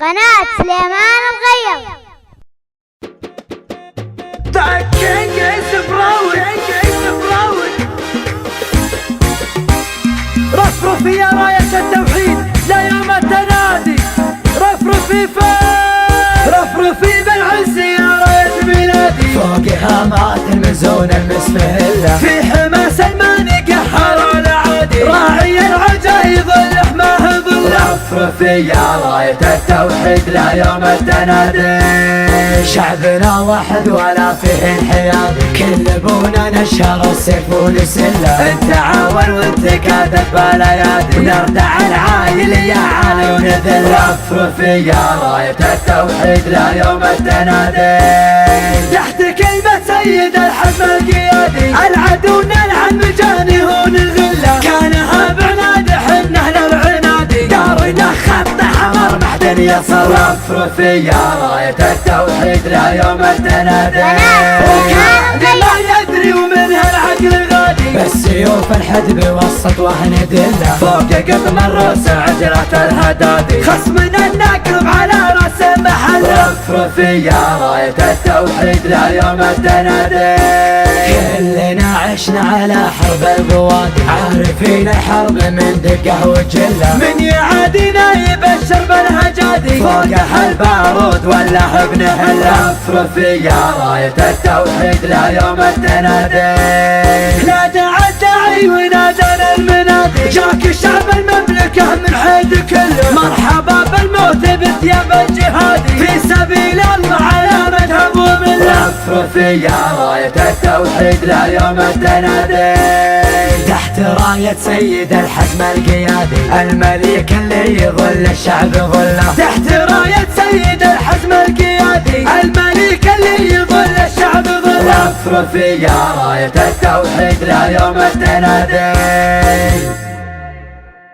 قناة سليمان الغير. رفرفي يا راية التوحيد ليوم التنادي، رفرفي رفرفي بالعز يا راية ميلادي، فوق هامات المزون المسمهلة في حمى سلمان قهر العادي، راعي العجايب الحماه ظله، رفرفي يا راية التوحيد ليوم التنادي، شعبنا واحد ولا فيه انحياد، كل ابونا نشر السيف ونسله، التعاون وانتكادة بالايادي، نردع العايل يا عالي ونذل، رفرفي يا راية التوحيد ليوم التنادي، تحت كلمة سيد الحزم القيادي، العدو نلعن مجاني هون الغلة، كانها بعناد حنه للعنادي، دارنا خط حمر معدن يصل، رفرفي يا راية التوحيد ليوم التنادي، ما يدري ومنها العقل غادي، بالسيوف الحدب وسط وهن دله، فوق قطم الروس عجلة الهدادي، خصمنا الناقب على راس محل، رفرفي يا راية التوحيد ليوم التنادي، كلنا عشنا على حرب البوادي، عارفين الحرب من دقه وجله، من يعادينا يبشر بالهجادي، فوقها البارود ولا ابن هله، رفرفي يا راية التوحيد ليوم التنادي، نادى الداعي ونادانا المنادي، جاك شعب المملكة من حيد كله، مرحبا بالموت بثياب الجهادي، في سبيل الله على مذهب ومله، رفرفي يا راية التوحيد ليوم التنادي، تحت راية سيد الحزم القيادي، الملك اللي يظل الشعب ظله، تحت راية سيد الحزم القيادي، الملك اللي يظل الشعب ظله، رفرفي يا راية التوحيد ليوم التنادي.